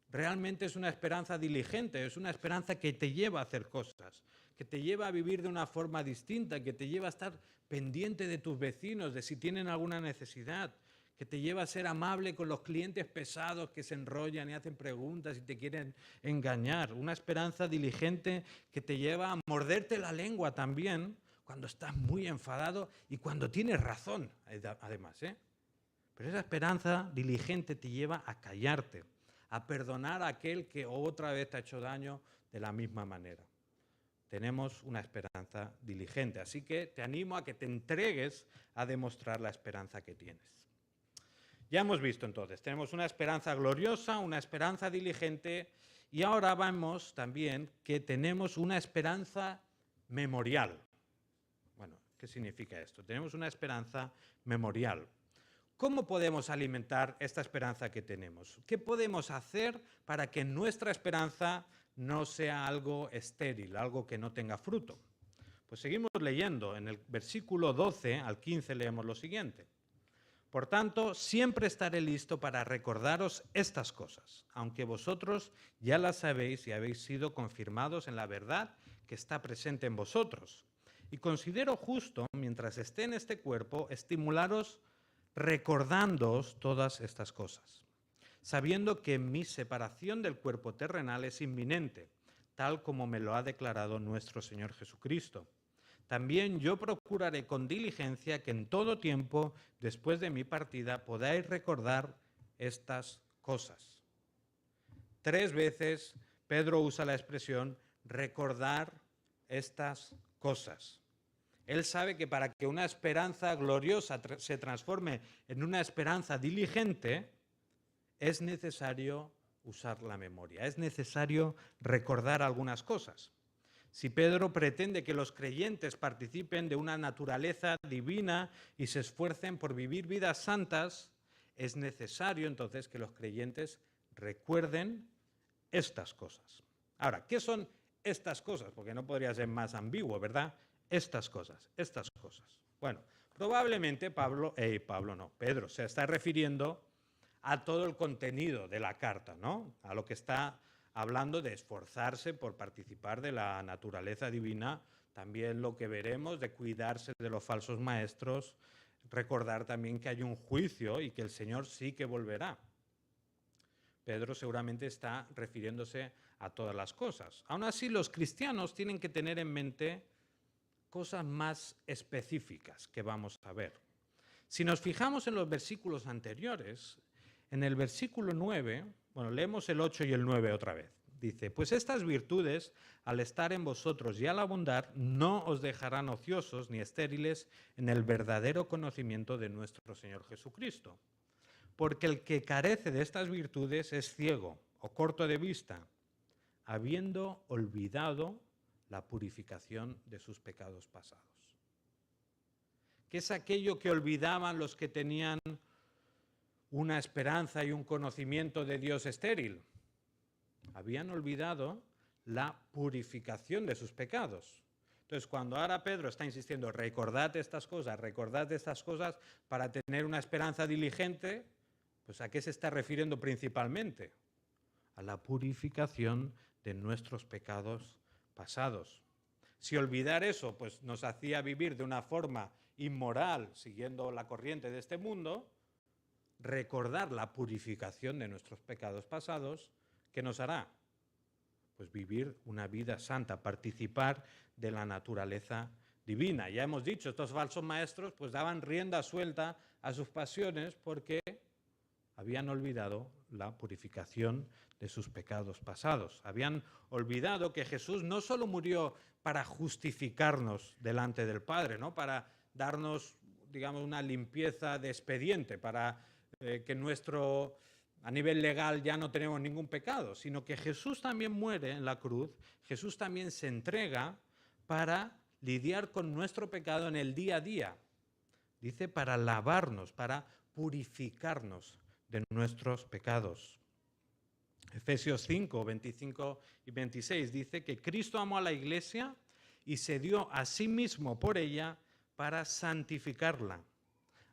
realmente es una esperanza diligente, es una esperanza que te lleva a hacer cosas, que te lleva a vivir de una forma distinta, que te lleva a estar pendiente de tus vecinos, de si tienen alguna necesidad, que te lleva a ser amable con los clientes pesados que se enrollan y hacen preguntas y te quieren engañar. Una esperanza diligente que te lleva a morderte la lengua también cuando estás muy enfadado y cuando tienes razón, además, ¿eh? Pero esa esperanza diligente te lleva a callarte, a perdonar a aquel que otra vez te ha hecho daño de la misma manera. Tenemos una esperanza diligente, así que te animo a que te entregues a demostrar la esperanza que tienes. Ya hemos visto entonces, tenemos una esperanza gloriosa, una esperanza diligente y ahora vemos también que tenemos una esperanza memorial. Bueno, ¿qué significa esto? Tenemos una esperanza memorial. ¿Cómo podemos alimentar esta esperanza que tenemos? ¿Qué podemos hacer para que nuestra esperanza no sea algo estéril, algo que no tenga fruto? Pues seguimos leyendo. En el versículo 12 al 15 leemos lo siguiente. Por tanto, siempre estaré listo para recordaros estas cosas, aunque vosotros ya las sabéis y habéis sido confirmados en la verdad que está presente en vosotros. Y considero justo, mientras esté en este cuerpo, estimularos recordándoos todas estas cosas, sabiendo que mi separación del cuerpo terrenal es inminente, tal como me lo ha declarado nuestro Señor Jesucristo. También yo procuraré con diligencia que en todo tiempo, después de mi partida, podáis recordar estas cosas. 3 veces Pedro usa la expresión recordar estas cosas. Él sabe que para que una esperanza gloriosa se transforme en una esperanza diligente, es necesario usar la memoria, es necesario recordar algunas cosas. Si Pedro pretende que los creyentes participen de una naturaleza divina y se esfuercen por vivir vidas santas, es necesario entonces que los creyentes recuerden estas cosas. Ahora, ¿qué son estas cosas? Porque no podría ser más ambiguo, ¿verdad? Estas cosas. Bueno, probablemente Pedro se está refiriendo a todo el contenido de la carta, ¿no? A lo que está hablando de esforzarse por participar de la naturaleza divina, también lo que veremos de cuidarse de los falsos maestros, recordar también que hay un juicio y que el Señor sí que volverá. Pedro seguramente está refiriéndose a todas las cosas. Aún así, los cristianos tienen que tener en mente cosas más específicas que vamos a ver. Si nos fijamos en los versículos anteriores, en el versículo 9, bueno, leemos el 8 y el 9 otra vez. Dice, pues estas virtudes, al estar en vosotros y al abundar, no os dejarán ociosos ni estériles en el verdadero conocimiento de nuestro Señor Jesucristo. Porque el que carece de estas virtudes es ciego o corto de vista, habiendo olvidado la purificación de sus pecados pasados. ¿Qué es aquello que olvidaban los que tenían una esperanza y un conocimiento de Dios estéril? Habían olvidado la purificación de sus pecados. Entonces, cuando ahora Pedro está insistiendo, recordad estas cosas para tener una esperanza diligente, pues ¿a qué se está refiriendo principalmente? A la purificación de nuestros pecados pasados. Si olvidar eso pues, nos hacía vivir de una forma inmoral, siguiendo la corriente de este mundo, recordar la purificación de nuestros pecados pasados, ¿qué nos hará? Pues vivir una vida santa, participar de la naturaleza divina. Ya hemos dicho, estos falsos maestros pues daban rienda suelta a sus pasiones porque habían olvidado la purificación de sus pecados pasados. Habían olvidado que Jesús no solo murió para justificarnos delante del Padre, ¿no? Para darnos, digamos, una limpieza de expediente, para que a nivel legal ya no tenemos ningún pecado, sino que Jesús también muere en la cruz, Jesús también se entrega para lidiar con nuestro pecado en el día a día. Dice para lavarnos, para purificarnos de nuestros pecados. Efesios 5, 25 y 26 dice que Cristo amó a la iglesia y se dio a sí mismo por ella para santificarla,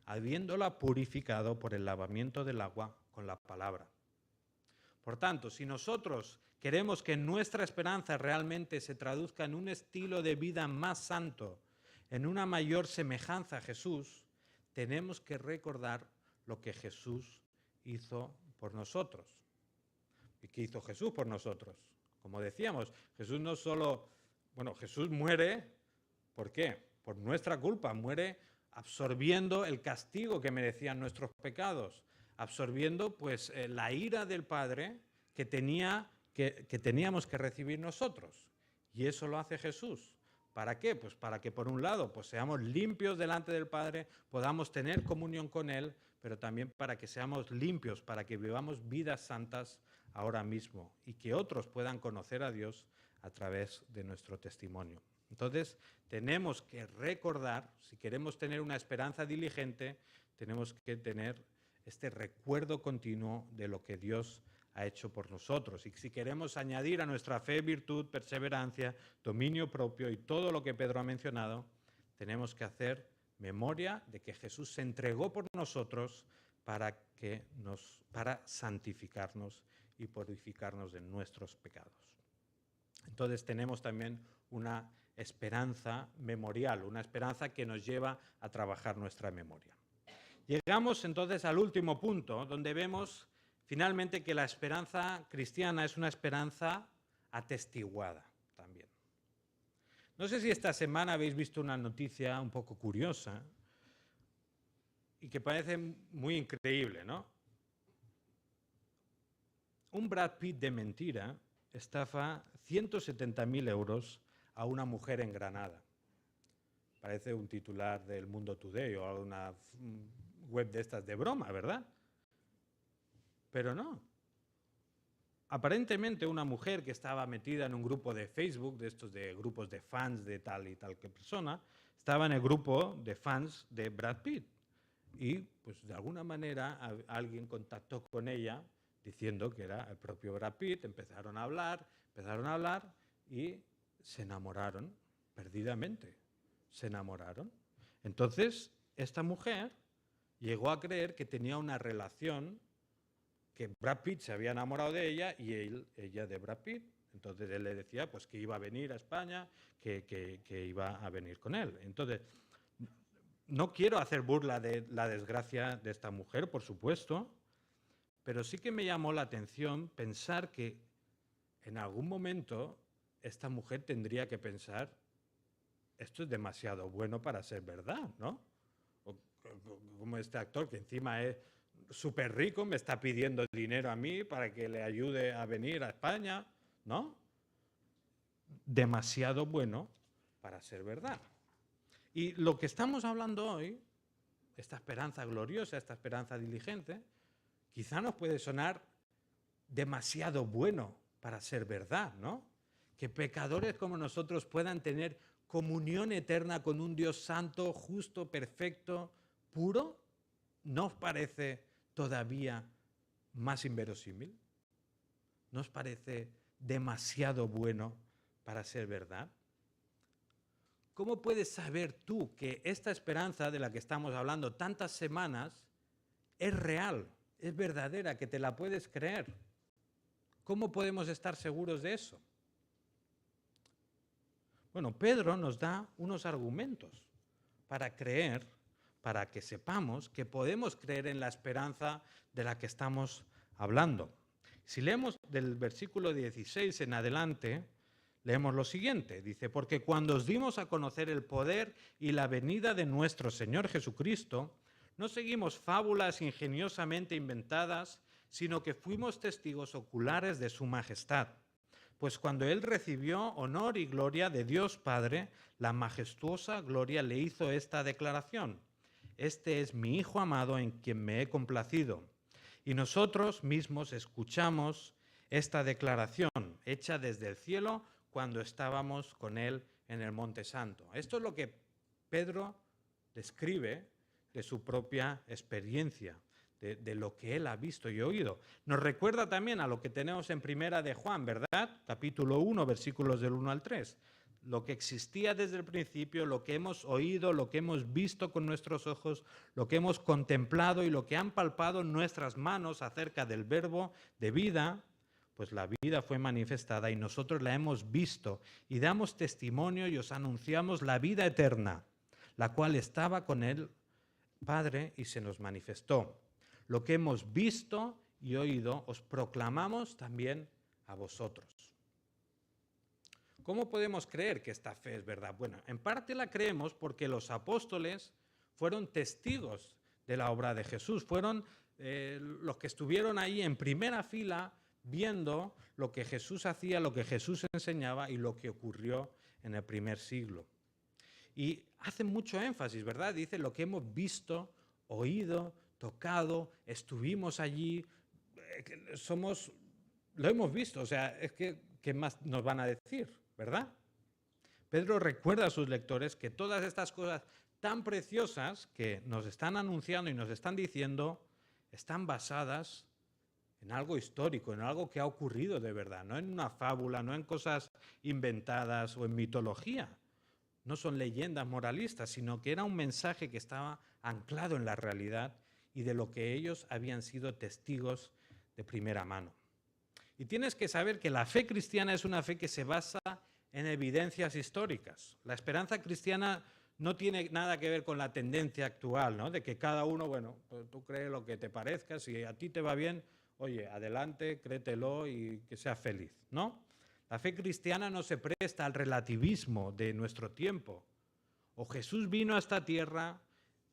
habiéndola purificado por el lavamiento del agua con la palabra. Por tanto, si nosotros queremos que nuestra esperanza realmente se traduzca en un estilo de vida más santo, en una mayor semejanza a Jesús, tenemos que recordar lo que Jesús hizo por nosotros. ¿Y qué hizo Jesús por nosotros? Como decíamos, Jesús no solo, Jesús muere, ¿por qué? Por nuestra culpa, muere absorbiendo el castigo que merecían nuestros pecados, absorbiendo pues la ira del Padre que teníamos que recibir nosotros. Y eso lo hace Jesús. ¿Para qué? Pues para que por un lado pues seamos limpios delante del Padre, podamos tener comunión con Él, pero también para que seamos limpios, para que vivamos vidas santas ahora mismo y que otros puedan conocer a Dios a través de nuestro testimonio. Entonces, tenemos que recordar, si queremos tener una esperanza diligente, tenemos que tener este recuerdo continuo de lo que Dios ha hecho por nosotros. Y si queremos añadir a nuestra fe, virtud, perseverancia, dominio propio y todo lo que Pedro ha mencionado, tenemos que hacer memoria de que Jesús se entregó por nosotros para santificarnos y purificarnos de nuestros pecados. Entonces tenemos también una esperanza memorial, una esperanza que nos lleva a trabajar nuestra memoria. Llegamos entonces al último punto, donde vemos finalmente que la esperanza cristiana es una esperanza atestiguada también. No sé si esta semana habéis visto una noticia un poco curiosa y que parece muy increíble, ¿no? Un Brad Pitt de mentira estafa 170.000 euros a una mujer en Granada. Parece un titular del Mundo Today o alguna web de estas de broma, ¿verdad? Pero no. Aparentemente una mujer que estaba metida en un grupo de Facebook, de estos de grupos de fans de tal y tal que persona, estaba en el grupo de fans de Brad Pitt. Y pues de alguna manera alguien contactó con ella diciendo que era el propio Brad Pitt, empezaron a hablar y se enamoraron perdidamente. Se enamoraron. Entonces, esta mujer llegó a creer que tenía una relación, que Brad Pitt se había enamorado de ella y ella de Brad Pitt. Entonces él le decía pues, que iba a venir a España, que iba a venir con él. Entonces, no quiero hacer burla de la desgracia de esta mujer, por supuesto, pero sí que me llamó la atención pensar que en algún momento esta mujer tendría que pensar, esto es demasiado bueno para ser verdad, ¿no? O como este actor que encima es súper rico, me está pidiendo dinero a mí para que le ayude a venir a España, ¿no? Demasiado bueno para ser verdad. Y lo que estamos hablando hoy, esta esperanza gloriosa, esta esperanza diligente, quizá nos puede sonar demasiado bueno para ser verdad, ¿no? Que pecadores como nosotros puedan tener comunión eterna con un Dios santo, justo, perfecto, puro, ¿no os parece todavía más inverosímil? ¿No os parece demasiado bueno para ser verdad? ¿Cómo puedes saber tú que esta esperanza de la que estamos hablando tantas semanas es real, es verdadera, que te la puedes creer? ¿Cómo podemos estar seguros de eso? Bueno, Pedro nos da unos argumentos para creer, para que sepamos que podemos creer en la esperanza de la que estamos hablando. Si leemos del versículo 16 en adelante, leemos lo siguiente. Dice, porque cuando os dimos a conocer el poder y la venida de nuestro Señor Jesucristo, no seguimos fábulas ingeniosamente inventadas, sino que fuimos testigos oculares de su majestad. Pues cuando él recibió honor y gloria de Dios Padre, la majestuosa gloria le hizo esta declaración: este es mi Hijo amado en quien me he complacido. Y nosotros mismos escuchamos esta declaración hecha desde el cielo cuando estábamos con él en el Monte Santo. Esto es lo que Pedro describe de su propia experiencia, de lo que él ha visto y oído. Nos recuerda también a lo que tenemos en Primera de Juan, ¿verdad? Capítulo 1, versículos del 1 al 3. Lo que existía desde el principio, lo que hemos oído, lo que hemos visto con nuestros ojos, lo que hemos contemplado y lo que han palpado nuestras manos acerca del verbo de vida, pues la vida fue manifestada y nosotros la hemos visto y damos testimonio y os anunciamos la vida eterna, la cual estaba con el Padre y se nos manifestó. Lo que hemos visto y oído os proclamamos también a vosotros. ¿Cómo podemos creer que esta fe es verdad? Bueno, en parte la creemos porque los apóstoles fueron testigos de la obra de Jesús, fueron los que estuvieron ahí en primera fila viendo lo que Jesús hacía, lo que Jesús enseñaba y lo que ocurrió en el primer siglo. Y hacen mucho énfasis, ¿verdad? Dice lo que hemos visto, oído, tocado, estuvimos allí, lo hemos visto, o sea, es que, ¿qué más nos van a decir, verdad? Pedro recuerda a sus lectores que todas estas cosas tan preciosas que nos están anunciando y nos están diciendo están basadas en algo histórico, en algo que ha ocurrido de verdad, no en una fábula, no en cosas inventadas o en mitología. No son leyendas moralistas, sino que era un mensaje que estaba anclado en la realidad y de lo que ellos habían sido testigos de primera mano. Y tienes que saber que la fe cristiana es una fe que se basa en evidencias históricas. La esperanza cristiana no tiene nada que ver con la tendencia actual, ¿no? De que cada uno, bueno, pues tú crees lo que te parezca, si a ti te va bien, oye, adelante, créetelo y que seas feliz, ¿no? La fe cristiana no se presta al relativismo de nuestro tiempo. O Jesús vino a esta tierra,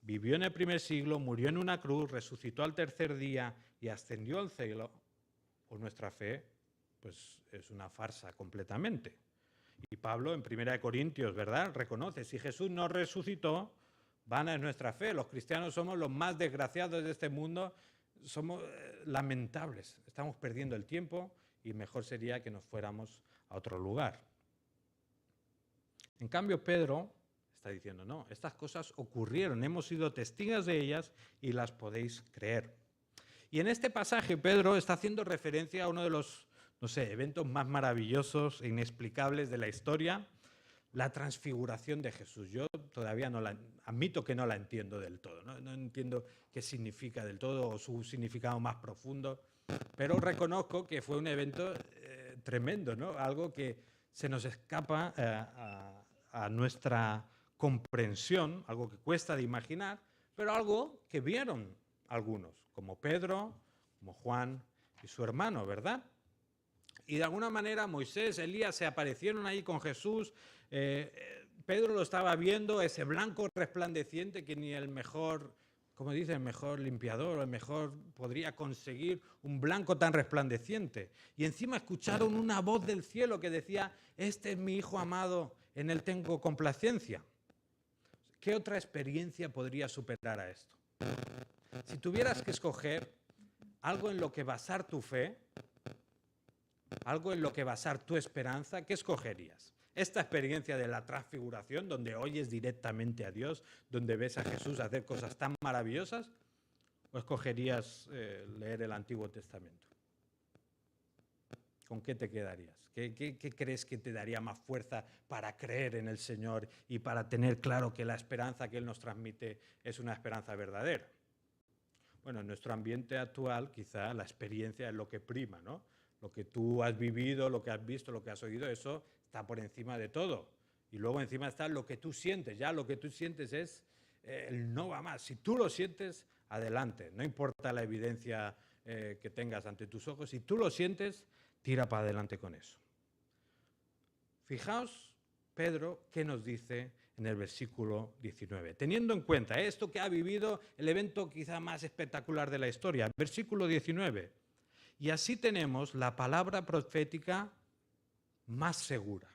vivió en el primer siglo, murió en una cruz, resucitó al tercer día y ascendió al cielo, o nuestra fe pues es una farsa completamente. Y Pablo en 1 Corintios, ¿verdad?, reconoce, si Jesús no resucitó, vana es nuestra fe. Los cristianos somos los más desgraciados de este mundo, somos lamentables, estamos perdiendo el tiempo y mejor sería que nos fuéramos a otro lugar. En cambio, Pedro está diciendo, no, estas cosas ocurrieron, hemos sido testigos de ellas y las podéis creer. Y en este pasaje Pedro está haciendo referencia a uno de los, eventos más maravillosos e inexplicables de la historia, la transfiguración de Jesús. Yo todavía admito que no la entiendo del todo, no entiendo qué significa del todo o su significado más profundo, pero reconozco que fue un evento tremendo, ¿no? Algo que se nos escapa a nuestra comprensión, algo que cuesta de imaginar, pero algo que vieron algunos, como Pedro, como Juan y su hermano, ¿verdad? Y de alguna manera Moisés, Elías se aparecieron ahí con Jesús. Pedro lo estaba viendo, ese blanco resplandeciente que ni el mejor, como dice, el mejor limpiador o el mejor podría conseguir un blanco tan resplandeciente. Y encima escucharon una voz del cielo que decía, este es mi Hijo amado, en él tengo complacencia. ¿Qué otra experiencia podría superar a esto? Si tuvieras que escoger algo en lo que basar tu fe, algo en lo que basar tu esperanza, ¿qué escogerías? Esta experiencia de la transfiguración, donde oyes directamente a Dios, donde ves a Jesús hacer cosas tan maravillosas, ¿o escogerías leer el Antiguo Testamento? ¿Con qué te quedarías? ¿Qué crees que te daría más fuerza para creer en el Señor y para tener claro que la esperanza que Él nos transmite es una esperanza verdadera? Bueno, en nuestro ambiente actual quizá la experiencia es lo que prima, ¿no? Lo que tú has vivido, lo que has visto, lo que has oído, eso está por encima de todo. Y luego encima está lo que tú sientes. Ya lo que tú sientes es el no va más. Si tú lo sientes, adelante. No importa la evidencia que tengas ante tus ojos. Si tú lo sientes, tira para adelante con eso. Fijaos, Pedro, qué nos dice en el versículo 19. Teniendo en cuenta esto que ha vivido el evento quizá más espectacular de la historia. Versículo 19. Y así tenemos la palabra profética más segura,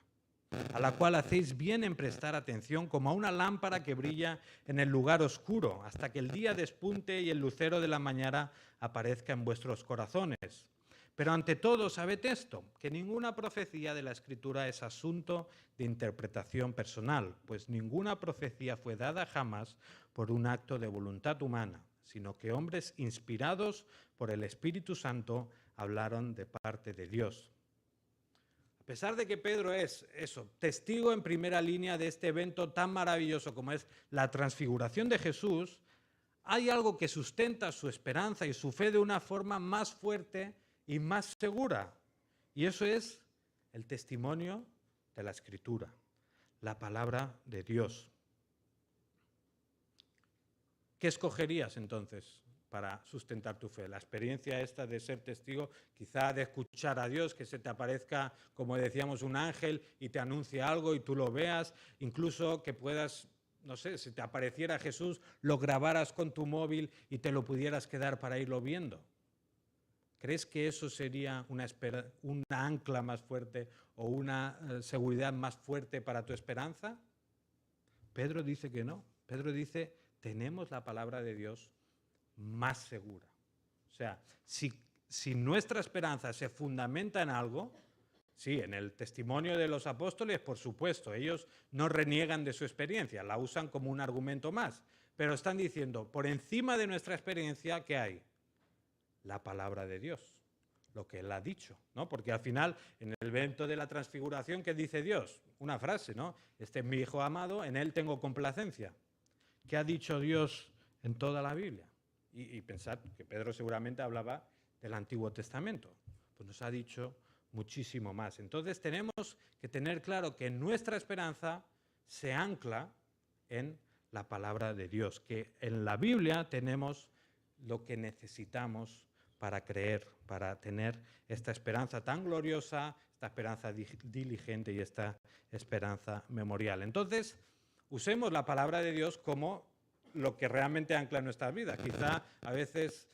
a la cual hacéis bien en prestar atención como a una lámpara que brilla en el lugar oscuro, hasta que el día despunte y el lucero de la mañana aparezca en vuestros corazones. Pero ante todo, sabed esto, que ninguna profecía de la Escritura es asunto de interpretación personal, pues ninguna profecía fue dada jamás por un acto de voluntad humana, sino que hombres inspirados por el Espíritu Santo hablaron de parte de Dios. A pesar de que Pedro es testigo en primera línea de este evento tan maravilloso como es la transfiguración de Jesús, hay algo que sustenta su esperanza y su fe de una forma más fuerte y más segura. Y eso es el testimonio de la Escritura, la palabra de Dios. ¿Qué escogerías entonces para sustentar tu fe? La experiencia esta de ser testigo, quizá de escuchar a Dios, que se te aparezca, como decíamos, un ángel y te anuncie algo y tú lo veas, incluso que puedas, no sé, si te apareciera Jesús, lo grabaras con tu móvil y te lo pudieras quedar para irlo viendo. ¿Crees que eso sería una ancla más fuerte o una seguridad más fuerte para tu esperanza? Pedro dice que no. Pedro dice, tenemos la palabra de Dios más segura. O sea, si nuestra esperanza se fundamenta en algo, sí, en el testimonio de los apóstoles, por supuesto, ellos no reniegan de su experiencia, la usan como un argumento más, pero están diciendo, por encima de nuestra experiencia, ¿qué hay? La palabra de Dios, lo que Él ha dicho, ¿no? Porque al final, en el evento de la transfiguración, ¿qué dice Dios? Una frase, ¿no? Este es mi Hijo amado, en Él tengo complacencia. ¿Qué ha dicho Dios en toda la Biblia? Y pensad que Pedro seguramente hablaba del Antiguo Testamento. Pues nos ha dicho muchísimo más. Entonces tenemos que tener claro que nuestra esperanza se ancla en la palabra de Dios, que en la Biblia tenemos lo que necesitamos para creer, para tener esta esperanza tan gloriosa, esta esperanza diligente y esta esperanza memorial. Entonces, usemos la palabra de Dios como lo que realmente ancla nuestras vidas. Quizá a veces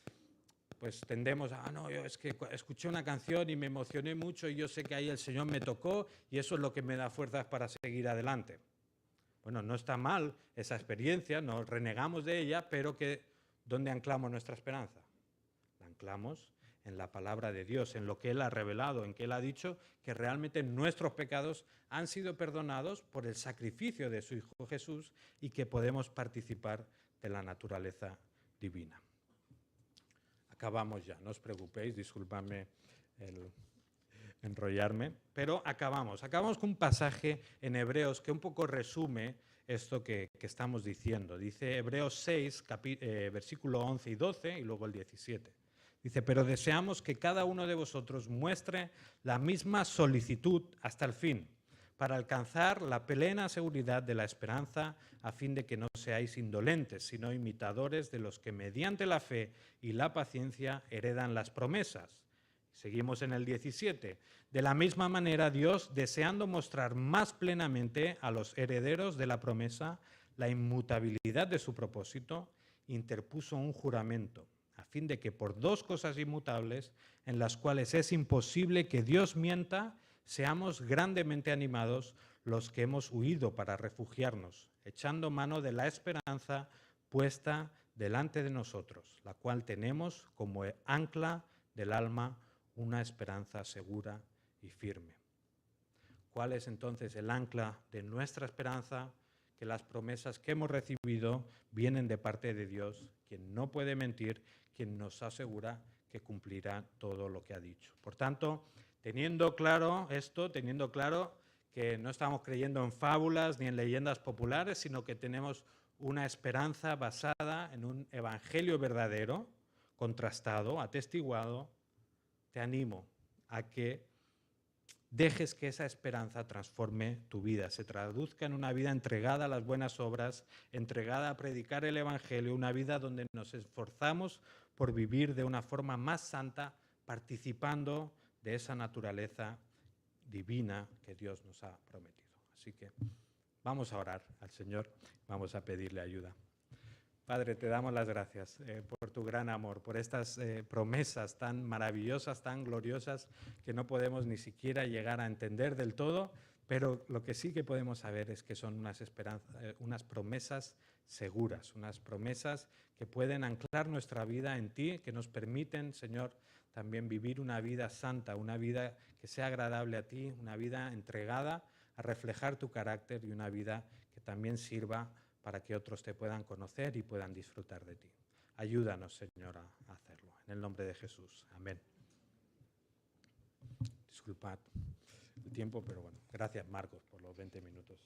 pues tendemos a, no, yo es que escuché una canción y me emocioné mucho y yo sé que ahí el Señor me tocó y eso es lo que me da fuerzas para seguir adelante. Bueno, no está mal esa experiencia, no renegamos de ella, pero ¿dónde anclamos nuestra esperanza? La anclamos en la palabra de Dios, en lo que Él ha revelado, en que Él ha dicho que realmente nuestros pecados han sido perdonados por el sacrificio de su Hijo Jesús y que podemos participar de la naturaleza divina. Acabamos ya, no os preocupéis, disculpadme el enrollarme, pero acabamos con un pasaje en Hebreos que un poco resume esto que estamos diciendo. Dice Hebreos 6, versículo 11 y 12 y luego el 17. Dice, pero deseamos que cada uno de vosotros muestre la misma solicitud hasta el fin, para alcanzar la plena seguridad de la esperanza, a fin de que no seáis indolentes, sino imitadores de los que mediante la fe y la paciencia heredan las promesas. Seguimos en el 17. De la misma manera, Dios, deseando mostrar más plenamente a los herederos de la promesa la inmutabilidad de su propósito, interpuso un juramento, a fin de que por dos cosas inmutables, en las cuales es imposible que Dios mienta, seamos grandemente animados los que hemos huido para refugiarnos, echando mano de la esperanza puesta delante de nosotros, la cual tenemos como ancla del alma una esperanza segura y firme. ¿Cuál es entonces el ancla de nuestra esperanza? Que las promesas que hemos recibido vienen de parte de Dios, quien no puede mentir, quien nos asegura que cumplirá todo lo que ha dicho. Por tanto, teniendo claro esto, teniendo claro que no estamos creyendo en fábulas ni en leyendas populares, sino que tenemos una esperanza basada en un evangelio verdadero, contrastado, atestiguado, te animo a que dejes que esa esperanza transforme tu vida, se traduzca en una vida entregada a las buenas obras, entregada a predicar el Evangelio, una vida donde nos esforzamos por vivir de una forma más santa, participando de esa naturaleza divina que Dios nos ha prometido. Así que vamos a orar al Señor, vamos a pedirle ayuda. Padre, te damos las gracias por tu gran amor, por estas promesas tan maravillosas, tan gloriosas, que no podemos ni siquiera llegar a entender del todo, pero lo que sí que podemos saber es que son unas promesas seguras, unas promesas que pueden anclar nuestra vida en ti, que nos permiten, Señor, también vivir una vida santa, una vida que sea agradable a ti, una vida entregada a reflejar tu carácter y una vida que también sirva para que otros te puedan conocer y puedan disfrutar de ti. Ayúdanos, Señor, a hacerlo. En el nombre de Jesús. Amén. Disculpad el tiempo, pero bueno, gracias, Marcos, por los 20 minutos.